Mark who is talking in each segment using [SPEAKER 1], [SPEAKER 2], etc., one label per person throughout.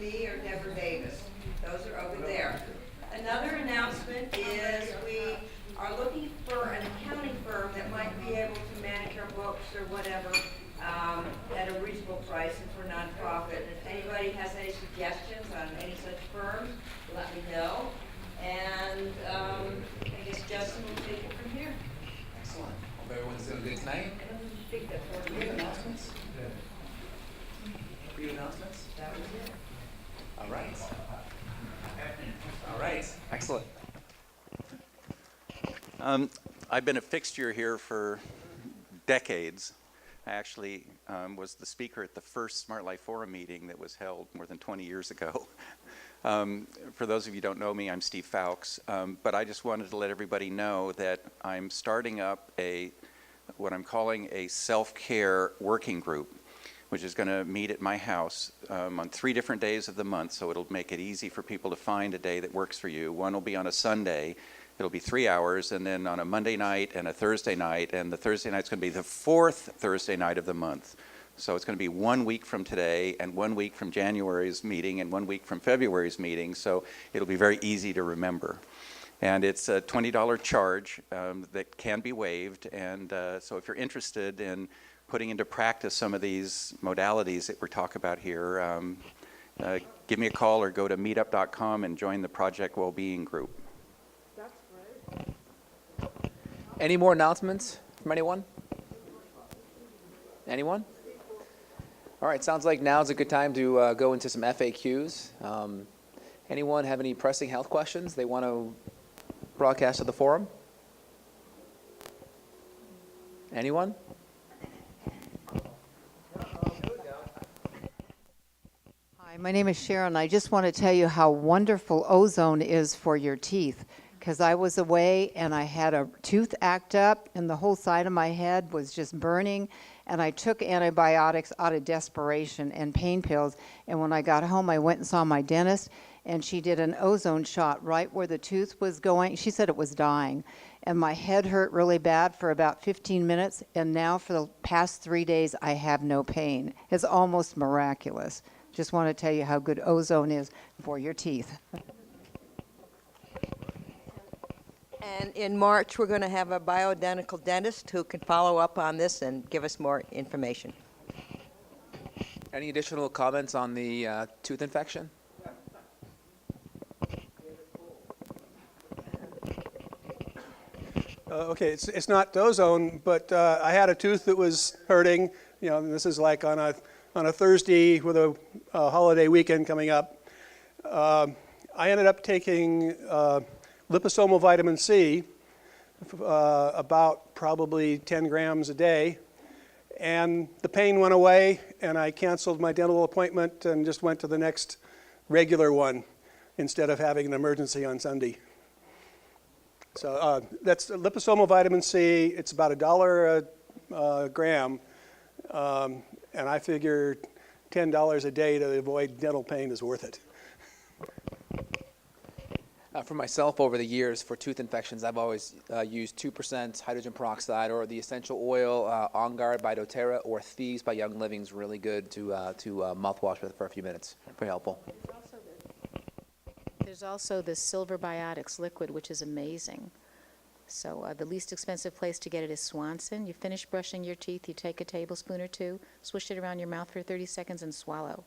[SPEAKER 1] me or Deborah Davis. Those are over there. Another announcement is we are looking for an accounting firm that might be able to manage our books or whatever at a reasonable price since we're nonprofit. And if anybody has any suggestions on any such firms, let me know. And I guess Justin will take it from here.
[SPEAKER 2] Excellent. Hope everyone's doing good tonight.
[SPEAKER 1] I don't think that's what
[SPEAKER 2] Do we have announcements? Brief announcements?
[SPEAKER 1] that was it.
[SPEAKER 2] All right. All right. Excellent.
[SPEAKER 3] I've been a fixture here for decades. I actually was the speaker at the first Smart Life Forum meeting that was held more than 20 years ago. For those of you who don't know me, I'm Steve Fowkes, but I just wanted to let everybody know that I'm starting up what I'm calling a self-care working group, which is going to meet at my house on 3 different days of the month, so it'll make it easy for people to find a day that works for you. One will be on a Sunday. It'll be 3 hours, and then on a Monday night and a Thursday night, and the Thursday night's going to be the 4th Thursday night of the month. So it's going to be 1 week from today, and 1 week from January's meeting, and 1 week from February's meeting, so it'll be very easy to remember. And it's a $20 charge that can be waived, and so if you're interested in putting into practice some of these modalities that we're talking about here, give me a call or go to meetup.com and join the Project Wellbeing group.
[SPEAKER 4] Any more announcements from anyone? Anyone? All right, sounds like now's a good time to go into some FAQs. Anyone have any pressing health questions they want to broadcast to the forum? Anyone?
[SPEAKER 5] Hi, my name is Sharon. I just want to tell you how wonderful ozone is for your teeth. Because I was away and I had a tooth act up and the whole side of my head was just burning. And I took antibiotics out of desperation and pain pills. And when I got home, I went and saw my dentist and she did an ozone shot right where the tooth was going. She said it was dying. And my head hurt really bad for about 15 minutes. And now for the past 3 days, I have no pain. It's almost miraculous. Just want to tell you how good ozone is for your teeth.
[SPEAKER 1] And in March, we're going to have a bioidentical dentist who can follow up on this and give us more information.
[SPEAKER 4] Any additional comments on the tooth infection?
[SPEAKER 6] Okay, it's not ozone, but I had a tooth that was hurting. You know, and this is like on a Thursday with a holiday weekend coming up. I ended up taking liposomal vitamin C, about probably 10 grams a day, and the pain went away, and I canceled my dental appointment and just went to the next regular one instead of having an emergency on Sunday. So that's liposomal vitamin C. It's about $1 a gram, and I figure $10 a day to avoid dental pain is worth it.
[SPEAKER 4] For myself, over the years, for tooth infections, I've always used 2% hydrogen peroxide or the essential oil On Guard by doTERRA or Thieves by Young Living is really good to mouthwash with for a few minutes. Very helpful.
[SPEAKER 7] There's also the Silver Biotics liquid, which is amazing. So the least expensive place to get it is Swanson. You finish brushing your teeth, you take a tablespoon or two, swish it around your mouth for 30 seconds and swallow.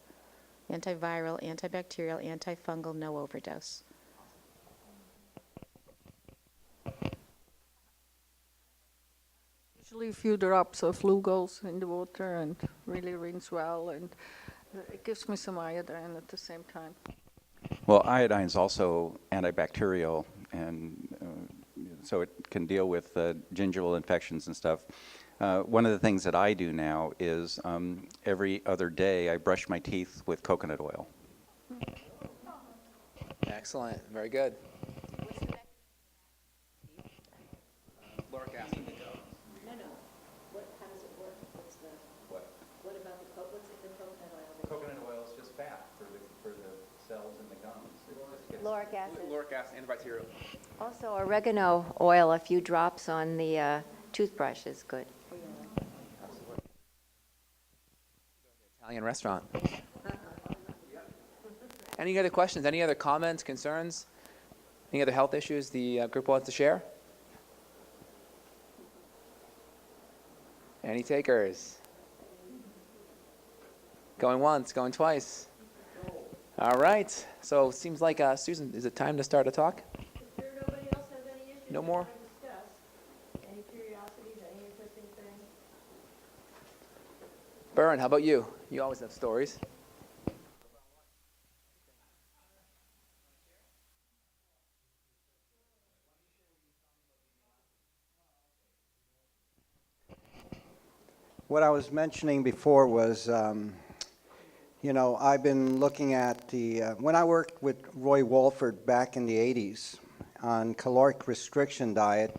[SPEAKER 7] Antiviral, antibacterial, antifungal, no overdose.
[SPEAKER 8] Usually a few drops of Lugol's in the water and really rinse well, and it gives me some iodine at the same time.
[SPEAKER 3] Well, iodine is also antibacterial, and so it can deal with gingival infections and stuff. One of the things that I do now is every other day I brush my teeth with coconut oil.
[SPEAKER 4] Excellent. Very good. Lauric acid.
[SPEAKER 7] How does it work? What about the coconut oil?
[SPEAKER 3] Coconut oil is just fat for the cells in the gums.
[SPEAKER 9] Lauric acid.
[SPEAKER 4] Lauric acid, antibacterial.
[SPEAKER 9] Also, oregano oil, a few drops on the toothbrush is good.
[SPEAKER 4] Italian restaurant. Any other questions? Any other comments, concerns? Any other health issues the group wants to share? Any takers? Going once, going twice. All right. So it seems like, Susan, is it time to start a talk?
[SPEAKER 10] If nobody else has any issues
[SPEAKER 4] No
[SPEAKER 10] they
[SPEAKER 4] more?
[SPEAKER 10] want to discuss, any curiosities, any interesting things?
[SPEAKER 4] Byrne, how about you? You always have stories.
[SPEAKER 11] What I was mentioning before was, you know, I've been looking at the, when I worked with Roy Walford back in the 80s on caloric restriction diet,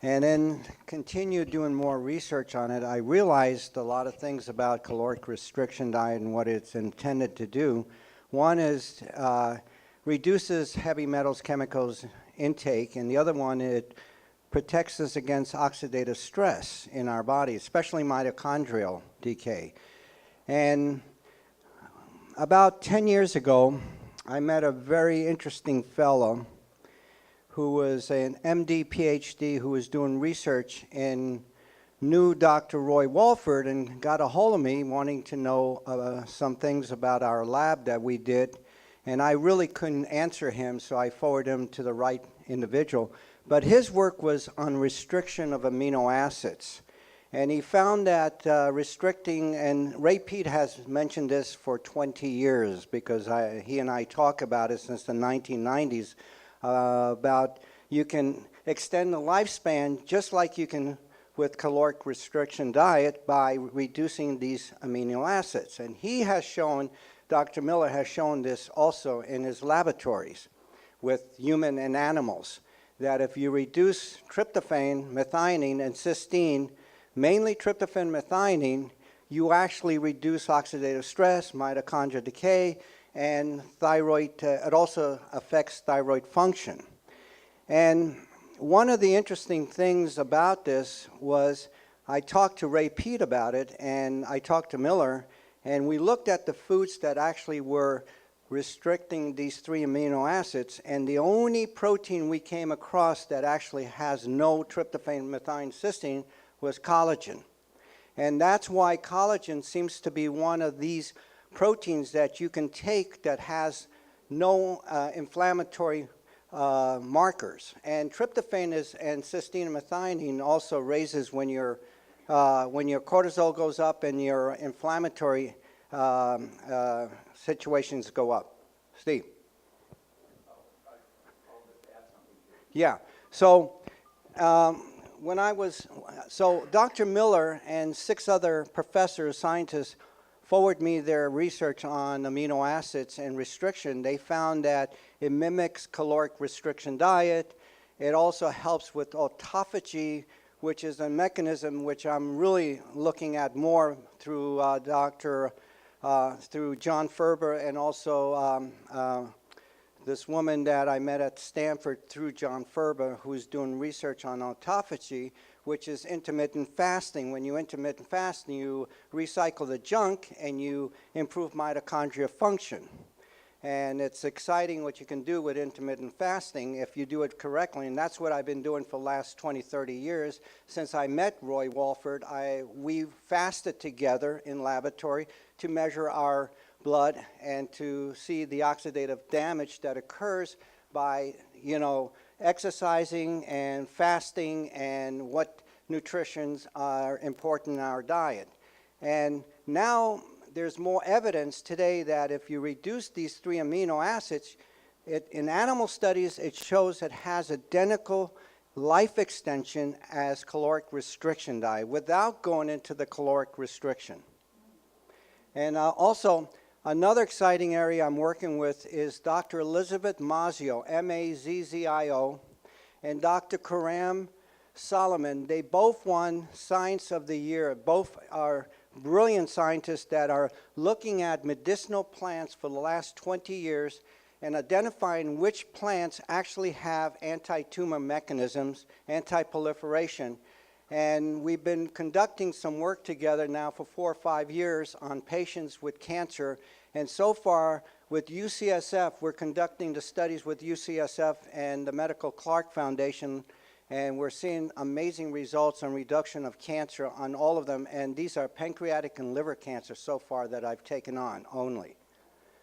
[SPEAKER 11] and then continued doing more research on it, I realized a lot of things about caloric restriction diet and what it's intended to do. One is reduces heavy metals, chemicals intake, and the other one, it protects us against oxidative stress in our body, especially mitochondrial decay. And about 10 years ago, I met a very interesting fellow who was an MD, PhD, who was doing research and knew Dr. Roy Walford and got a hold of me wanting to know some things about our lab that we did. And I really couldn't answer him, so I forwarded him to the right individual. But his work was on restriction of amino acids. And he found that restricting, and Ray Peat has mentioned this for 20 years because he and I talk about it since the 1990s, about you can extend the lifespan just like you can with caloric restriction diet by reducing these amino acids. And he has shown, Dr. Miller has shown this also in his laboratories with human and animals, that if you reduce tryptophan, methionine, and cysteine, mainly tryptophan, methionine, you actually reduce oxidative stress, mitochondrial decay, and thyroid. It also affects thyroid function. And one of the interesting things about this was I talked to Ray Peat about it, and I talked to Miller, and we looked at the foods that actually were restricting these 3 amino acids, and the only protein we came across that actually has no tryptophan, methionine, cysteine was collagen. And that's why collagen seems to be one of these proteins that you can take that has no inflammatory markers. And tryptophan and cysteine and methionine also raises when your cortisol goes up and your inflammatory situations go up. Steve? Yeah. So so Dr. Miller and 6 other professors, scientists, forwarded me their research on amino acids and restriction. They found that it mimics caloric restriction diet. It also helps with autophagy, which is a mechanism which I'm really looking at more through through John Ferber, and also this woman that I met at Stanford through John Ferber, who's doing research on autophagy, which is intermittent fasting. When you intermittent fast, you recycle the junk and you improve mitochondria function. And it's exciting what you can do with intermittent fasting if you do it correctly. And that's what I've been doing for the last 20, 30 years. Since I met Roy Walford, we fasted together in laboratory to measure our blood and to see the oxidative damage that occurs by, exercising and fasting and what nutritions are important in our diet. And now there's more evidence today that if you reduce these 3 amino acids, in animal studies it shows it has identical life extension as caloric restriction diet without going into the caloric restriction. And also, another exciting area I'm working with is Dr. Elizabeth Mazzio, M-A-Z-Z-I-O, and Dr. Karam Solomon. They both won Science of the Year. Both are brilliant scientists that are looking at medicinal plants for the last 20 years and identifying which plants actually have anti-tumor mechanisms, anti-proliferation. And we've been conducting some work together now for 4 or 5 years on patients with cancer. And so far, with UCSF, we're conducting the studies with UCSF and the Medical Clark Foundation, and we're seeing amazing results on reduction of cancer on all of them, and these are pancreatic and liver cancer so far that I've taken on only.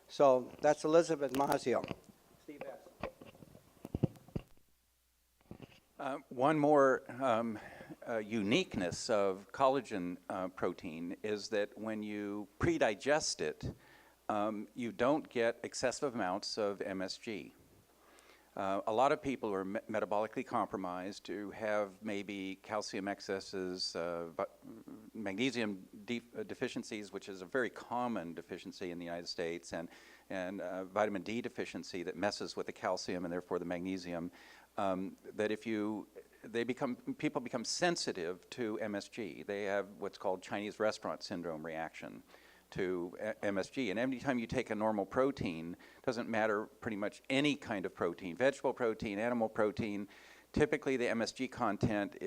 [SPEAKER 11] So that's Elizabeth Mazio. Steve S.
[SPEAKER 3] One more uniqueness of collagen protein is that when you pre-digest it, you don't get excessive amounts of MSG. A lot of people who are metabolically compromised, who have maybe calcium excesses, magnesium deficiencies, which is a very common deficiency in the United States, and vitamin D deficiency that messes with the calcium and therefore the magnesium, that people become sensitive to MSG. They have what's called Chinese restaurant syndrome reaction to MSG. And every time you take a normal protein, doesn't matter pretty much any kind of protein, vegetable protein, animal protein, typically the MSG content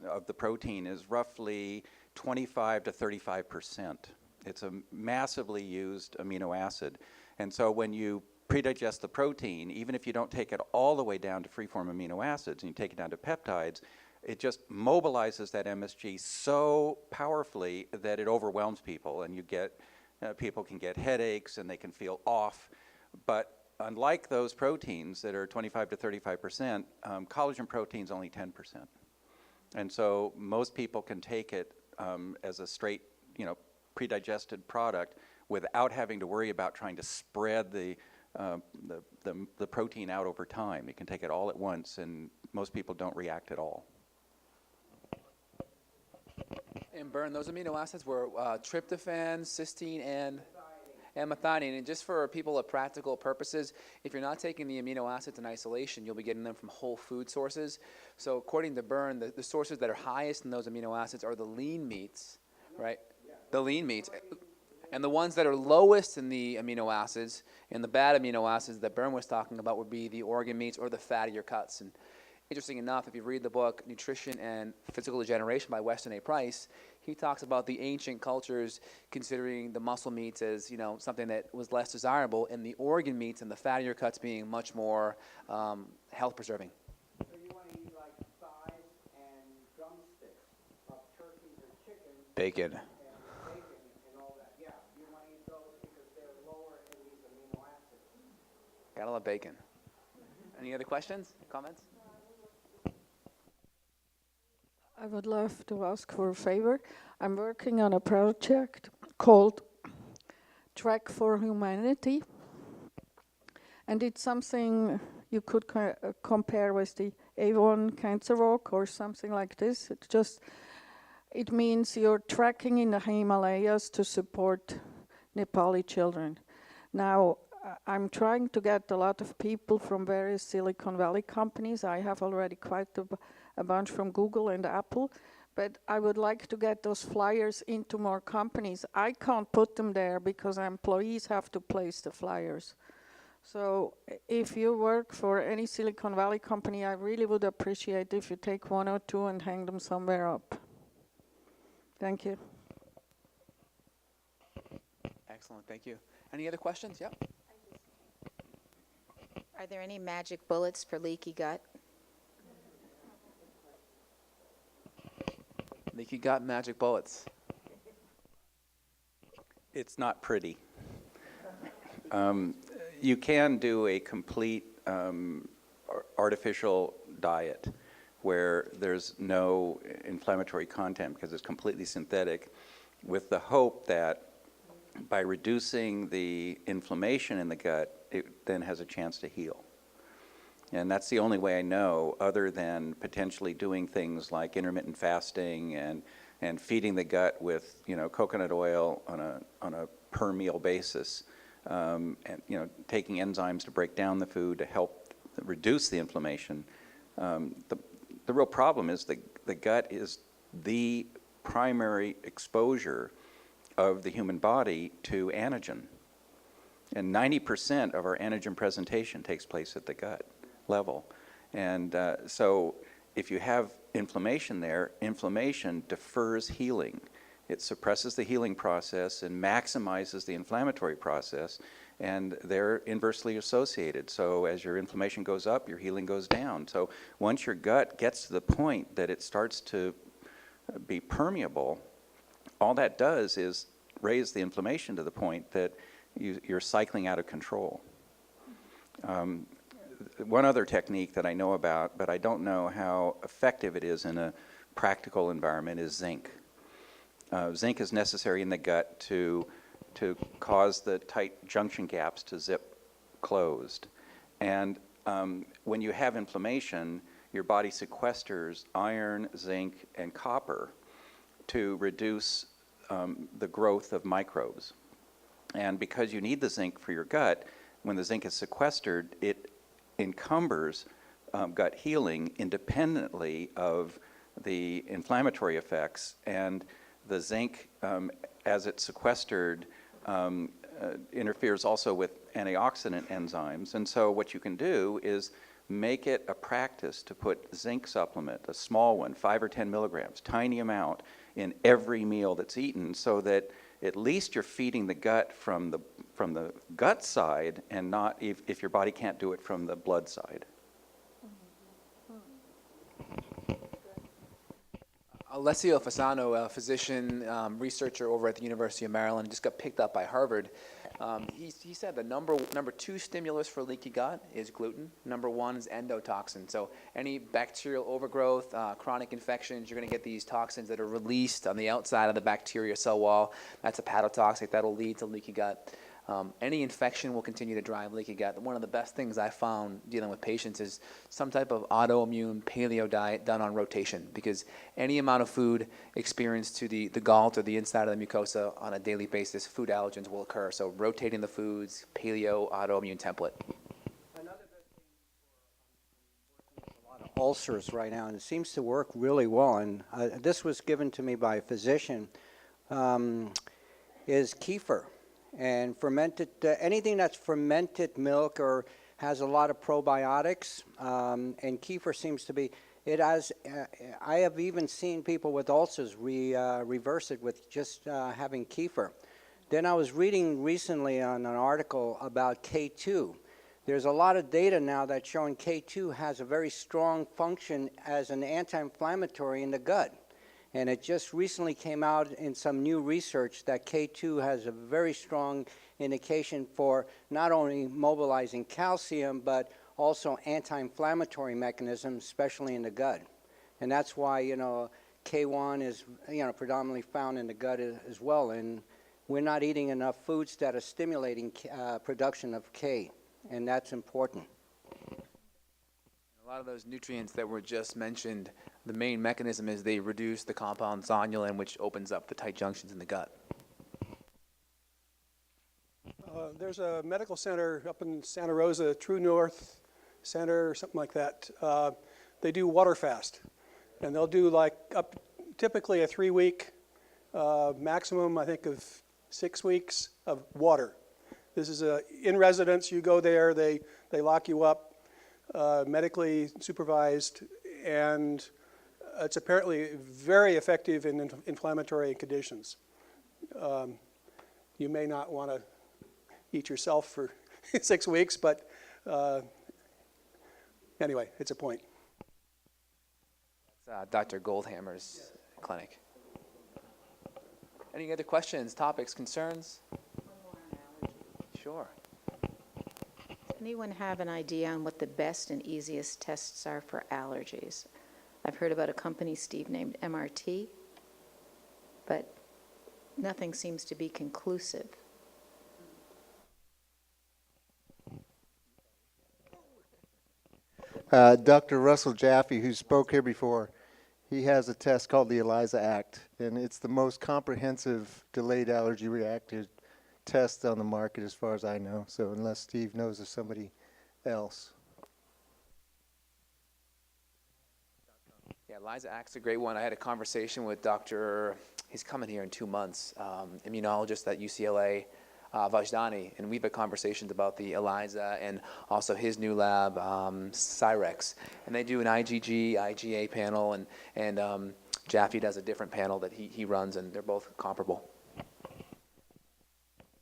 [SPEAKER 3] of the protein is roughly 25 to 35%. It's a massively used amino acid. And so when you pre-digest the protein, even if you don't take it all the way down to free-form amino acids and you take it down to peptides, it just mobilizes that MSG so powerfully that it overwhelms people, and you get people can get headaches and they can feel off. But unlike those proteins that are 25 to 35%, collagen protein is only 10%. And so most people can take it as a straight, pre-digested product without having to worry about trying to spread the protein out over time. You can take it all at once, and most people don't react at all.
[SPEAKER 4] And Bern, those amino acids were tryptophan, cysteine, and methionine. And just for people of practical purposes, if you're not taking the amino acids in isolation, you'll be getting them from whole food sources. So according to Bern, the sources that are highest in those amino acids are the lean meats, right? The lean meats. And the ones that are lowest in the amino acids, and the bad amino acids that Bern was talking about, would be the organ meats or the fattier cuts. And interesting enough, if you read the book Nutrition and Physical Degeneration by Weston A. Price, he talks about the ancient cultures considering the muscle meats as something that was less desirable, and the organ meats and the fattier cuts being much more health preserving.
[SPEAKER 11] So you want to eat like thighs and drumsticks of turkeys or chickens.
[SPEAKER 4] Bacon.
[SPEAKER 11] And all that. Yeah, you want to eat those because they're lower in these amino acids.
[SPEAKER 4] Gotta love bacon. Any other questions, comments?
[SPEAKER 8] I would love to ask for a favor. I'm working on a project called Track for Humanity, and it's something you could compare with the A1 cancer walk or something like this. It means you're tracking in the Himalayas to support Nepali children. Now, I'm trying to get a lot of people from various Silicon Valley companies. I have already quite a bunch from Google and Apple, but I would like to get those flyers into more companies. I can't put them there because employees have to place the flyers. So if you work for any Silicon Valley company, I really would appreciate if you take one or two and hang them somewhere up. Thank you.
[SPEAKER 4] Excellent, thank you. Any other questions? Yep.
[SPEAKER 7] Are there any magic bullets for leaky gut?
[SPEAKER 4] Leaky gut magic bullets.
[SPEAKER 3] It's not pretty. You can do a complete artificial diet where there's no inflammatory content because it's completely synthetic, with the hope that by reducing the inflammation in the gut, it then has a chance to heal. And that's the only way I know, other than potentially doing things like intermittent fasting and feeding the gut with coconut oil on a per meal basis, and taking enzymes to break down the food to help reduce the inflammation. The real problem is the gut is the primary exposure of the human body to antigen. And 90% of our antigen presentation takes place at the gut level. And so if you have inflammation there, inflammation defers healing. It suppresses the healing process and maximizes the inflammatory process. and they're inversely associated. So as your inflammation goes up, your healing goes down. So once your gut gets to the point that it starts to be permeable, all that does is raise the inflammation to the point that you're cycling out of control. One other technique that I know about, but I don't know how effective it is in a practical environment, is zinc. Zinc is necessary in the gut to cause the tight junction gaps to zip closed. And when you have inflammation, your body sequesters iron, zinc, and copper to reduce the growth of microbes. And because you need the zinc for your gut, when the zinc is sequestered, it encumbers gut healing independently of the inflammatory effects. And the zinc, as it's sequestered, interferes also with antioxidant enzymes. And so what you can do is make it a practice to put zinc supplement, a small one, 5 or 10 milligrams, tiny amount, in every meal that's eaten, so that at least you're feeding the gut from the gut side, and not if your body can't do it from the blood side.
[SPEAKER 4] Alessio Fasano, a physician researcher over at the University of Maryland, just got picked up by Harvard. He said the number 2 stimulus for leaky gut is gluten. Number 1 is endotoxin. So any bacterial overgrowth, chronic infections, you're going to get these toxins that are released on the outside of the bacteria cell wall. That's hepatotoxic. That'll lead to leaky gut. Any infection will continue to drive leaky gut. One of the best things I found dealing with patients is some type of autoimmune paleo diet done on rotation, because any amount of food experienced to the gullet or the inside of the mucosa on a daily basis, food allergens will occur. So rotating the foods, paleo, autoimmune template.
[SPEAKER 11] Another good thing for a lot of ulcers right now, and it seems to work really well, and this was given to me by a physician, is kefir. And fermented, anything that's fermented milk or has a lot of probiotics, and kefir seems to be, it has, I have even seen people with ulcers reverse it with just having kefir. Then I was reading recently on an article about K2. There's a lot of data now that's showing K2 has a very strong function as an anti-inflammatory in the gut. And it just recently came out in some new research that K2 has a very strong indication for not only mobilizing calcium, but also anti-inflammatory mechanisms, especially in the gut. And that's why, K1 is, predominantly found in the gut as well. And we're not eating enough foods that are stimulating production of K, and that's important.
[SPEAKER 4] A lot of those nutrients that were just mentioned, the main mechanism is they reduce the compound zonulin, which opens up the tight junctions in the gut.
[SPEAKER 6] There's a medical center up in Santa Rosa, True North Center or something like that. They do water fast, and they'll do typically a 3-week maximum, I think, of 6 weeks of water. This is in residence. You go there, they lock you up, medically supervised, and it's apparently very effective in inflammatory conditions. You may not want to eat yourself for 6 weeks, but anyway, it's a point.
[SPEAKER 4] That's Dr. Goldhammer's clinic. Any other questions, topics, concerns? Sure.
[SPEAKER 7] Does anyone have an idea on what the best and easiest tests are for allergies? I've heard about a company, Steve, named MRT, but nothing seems to be conclusive.
[SPEAKER 12] Dr. Russell Jaffe, who spoke here before, he has a test called the ELISA Act, and it's the most comprehensive delayed allergy reactive test on the market as far as I know. So unless Steve knows of somebody else.
[SPEAKER 4] Yeah, ELISA Act's a great one. I had a conversation with he's coming here in 2 months, immunologist at UCLA, Vajdani, and we've had conversations about the ELISA and also his new lab, Cyrex. And they do an IgG, IgA panel, and Jaffe does a different panel that he runs, and they're both comparable.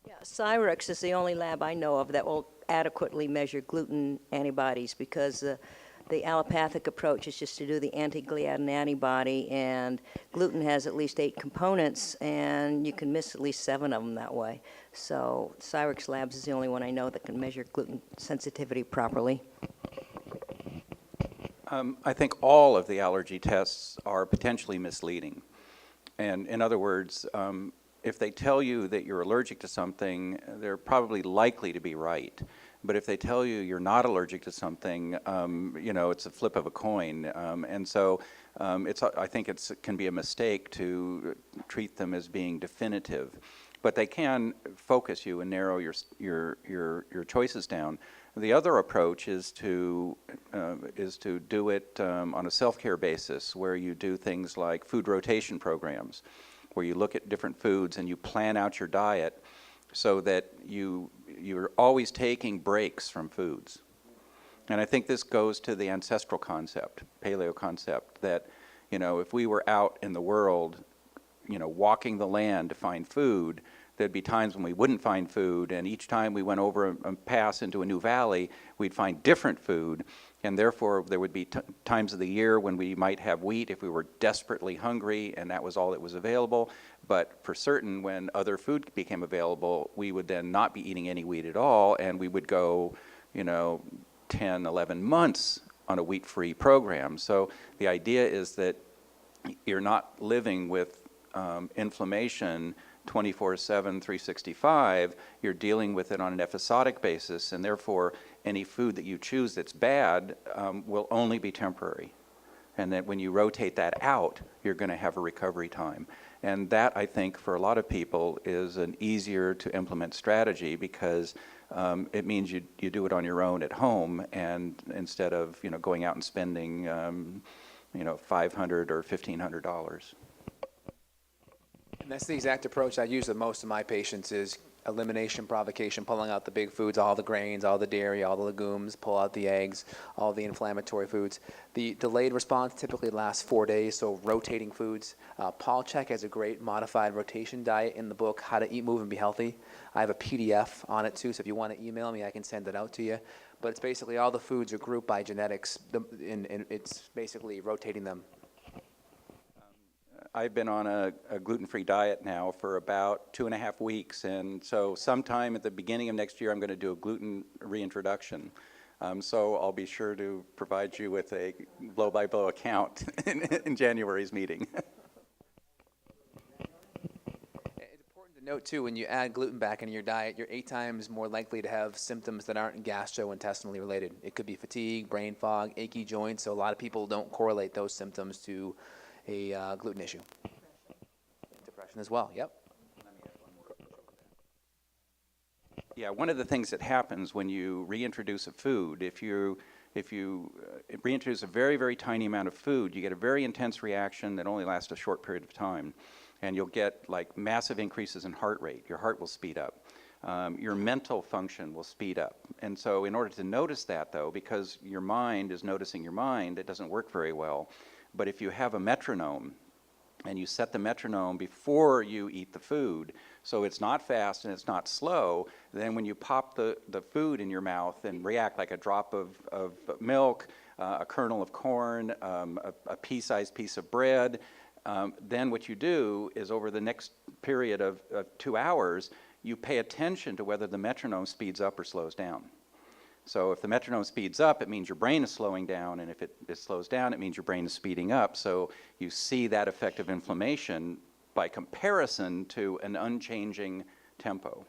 [SPEAKER 9] Yeah,
[SPEAKER 10] Cyrex is the only lab I know of that will adequately measure gluten antibodies, because the allopathic approach is just to do the anti-gliadin antibody, and gluten has at least 8 components, and you can miss at least 7 of them that way. So Cyrex Labs is the only one I know that can measure gluten sensitivity properly.
[SPEAKER 3] I think all of the allergy tests are potentially misleading. And in other words, if they tell you that you're allergic to something, they're probably likely to be right. But if they tell you you're not allergic to something, it's a flip of a coin. And so I think it can be a mistake to treat them as being definitive. But they can focus you and narrow your choices down. The other approach is to do it on a self-care basis, where you do things like food rotation programs, where you look at different foods and you plan out your diet so that you're always taking breaks from foods. And I think this goes to the ancestral concept, paleo concept, that if we were out in the world, walking the land to find food, there'd be times when we wouldn't find food, and each time we went over a pass into a new valley, we'd find different food, and therefore there would be times of the year when we might have wheat if we were desperately hungry and that was all that was available. But for certain, when other food became available, we would then not be eating any wheat at all, and we would go 10, 11 months on a wheat-free program. So the idea is that you're not living with inflammation 24/7, 365, you're dealing with it on an episodic basis, and therefore any food that you choose that's bad will only be temporary. And that when you rotate that out, you're going to have a recovery time. And that, I think, for a lot of people is an easier to implement strategy, because it means you do it on your own at home, and instead of going out and spending $500 or $1,500.
[SPEAKER 4] And that's the exact approach I use with most of my patients is elimination, provocation, pulling out the big foods, all the grains, all the dairy, all the legumes, pull out the eggs, all the inflammatory foods. The delayed response typically lasts 4 days, so rotating foods. Paul Chek has a great modified rotation diet in the book, How to Eat, Move, and Be Healthy. I have a PDF on it too, so if you want to email me, I can send it out to you. But it's basically all the foods are grouped by genetics, and it's basically rotating them.
[SPEAKER 3] I've been on a gluten-free diet now for about 2.5 weeks, and so sometime at the beginning of next year I'm going to do a gluten reintroduction. So I'll be sure to provide you with a blow-by-blow account in January's meeting.
[SPEAKER 4] It's important to note too, when you add gluten back into your diet, you're 8 times more likely to have symptoms that aren't gastrointestinally related. It could be fatigue, brain fog, achy joints, so a lot of people don't correlate those symptoms to a gluten issue. Depression as well, yep.
[SPEAKER 3] Yeah, one of the things that happens when you reintroduce a food, if you reintroduce a very, very tiny amount of food, you get a very intense reaction that only lasts a short period of time. And you'll get like massive increases in heart rate. Your heart will speed up. Your mental function will speed up. And so in order to notice that, though, because your mind is noticing your mind, it doesn't work very well. But if you have a metronome and you set the metronome before you eat the food, so it's not fast and it's not slow, then when you pop the food in your mouth and react like a drop of milk, a kernel of corn, a pea-sized piece of bread, then what you do is over the next period of 2 hours, you pay attention to whether the metronome speeds up or slows down. So if the metronome speeds up, it means your brain is slowing down, and if it slows down, it means your brain is speeding up. So you see that effect of inflammation by comparison to an unchanging tempo.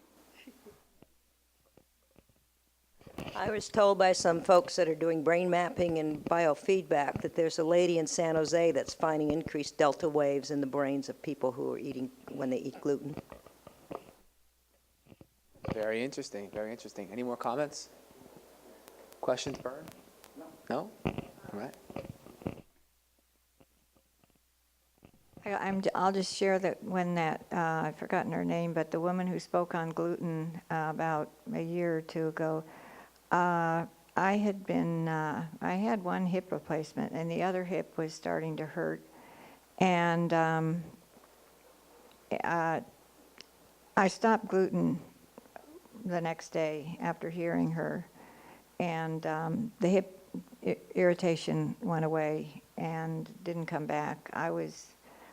[SPEAKER 10] I was told by some folks that are doing brain mapping and biofeedback that there's a lady in San Jose that's finding increased delta waves in the brains of people who are eating when they eat gluten.
[SPEAKER 4] Very interesting, very interesting. Any more comments? Questions, Bern? No? All right.
[SPEAKER 9] I'll just share that when I've forgotten her name, but the woman who spoke on gluten about a year or 2 ago, I had one hip replacement and the other hip was starting to hurt. And I stopped gluten the next day after hearing her. And the hip irritation went away and didn't come back. I was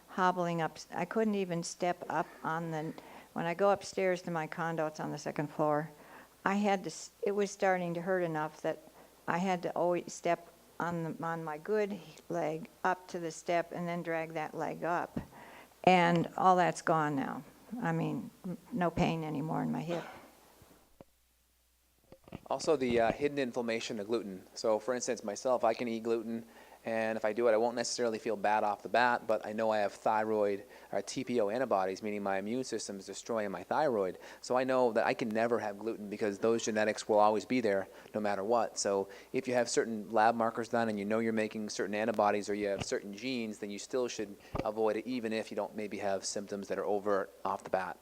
[SPEAKER 9] hobbling up. I couldn't even step up on the, when I go upstairs to my condo, it's on the second floor, I had to, it was starting to hurt enough that I had to always step on my good leg up to the step and then drag that leg up. And all that's gone now. I mean, no pain anymore in my hip.
[SPEAKER 4] Also, the hidden inflammation of gluten. So, for instance, myself, I can eat gluten, and if I do it, I won't necessarily feel bad off the bat, but I know I have thyroid or TPO antibodies, meaning my immune system is destroying my thyroid. So I know that I can never have gluten because those genetics will always be there no matter what. So if you have certain lab markers done and you know you're making certain antibodies or you have certain genes, then you still should avoid it, even if you don't maybe have symptoms that are overt off the bat.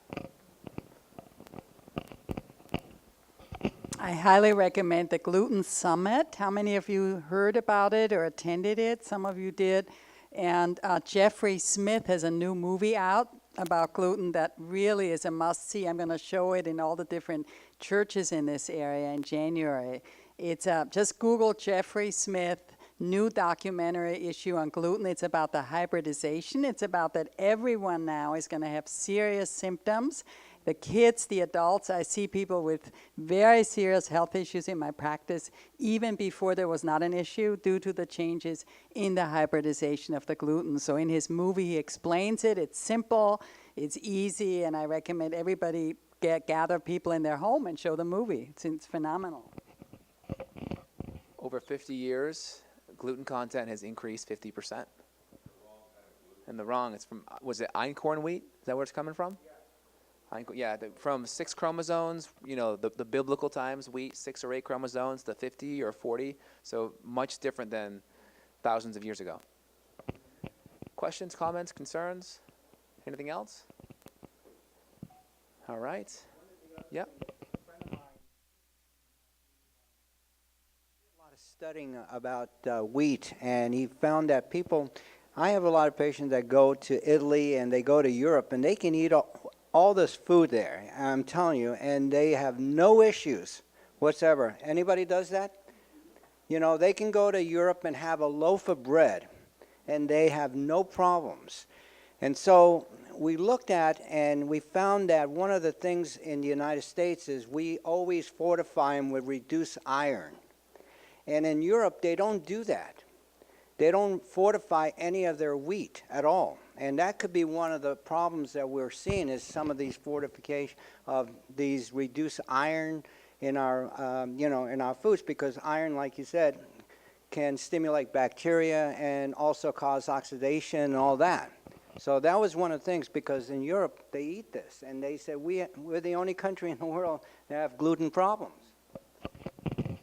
[SPEAKER 13] I highly recommend the Gluten Summit. How many of you heard about it or attended it? Some of you did. And Jeffrey Smith has a new movie out about gluten that really is a must-see. I'm going to show it in all the different churches in this area in January. It's just Google Jeffrey Smith new documentary issue on gluten. It's about the hybridization. It's about that everyone now is going to have serious symptoms. The kids, the adults, I see people with very serious health issues in my practice, even before there was not an issue, due to the changes in the hybridization of the gluten. So in his movie, he explains it. It's simple, it's easy, and I recommend everybody gather people in their home and show the movie. It's phenomenal.
[SPEAKER 4] Over 50 years, gluten content has increased 50%. And the wrong, it's from, was it einkorn wheat? Is that where it's coming from? Yeah, from 6 chromosomes, you know, the biblical times, wheat, 6 or 8 chromosomes to 50 or 40. So much different than thousands of years ago. Questions, comments, concerns? Anything else? All right. Yep.
[SPEAKER 11] A lot of studying about wheat, and he found that people, I have a lot of patients that go to Italy and they go to Europe, and they can eat all this food there, I'm telling you, and they have no issues whatsoever. Anybody does that? You know, they can go to Europe and have a loaf of bread, and they have no problems. And so we looked at and we found that one of the things in the United States is we always fortify them with reduced iron. And in Europe, they don't do that. They don't fortify any of their wheat at all. And that could be one of the problems that we're seeing is some of these fortification of these reduced iron in our, in our foods, because iron, like you said, can stimulate bacteria and also cause oxidation and all that. So that was one of the things, because in Europe, they eat this. And they said, we're the only country in the world that have gluten problems.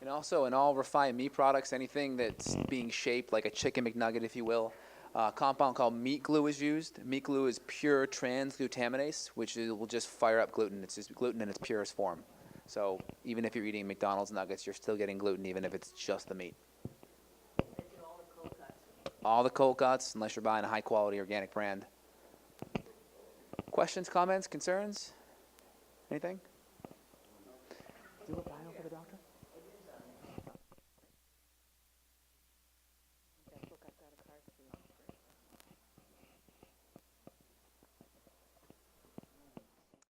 [SPEAKER 4] And also in all refined meat products, anything that's being shaped like a chicken McNugget, if you will, a compound called meat glue is used. Meat glue is pure transglutaminase, which will just fire up gluten. It's just gluten in its purest form. So even if you're eating McDonald's nuggets, you're still getting gluten, even if it's just the meat. All the cold cuts, unless you're buying a high-quality organic brand. Questions, comments, concerns? Anything?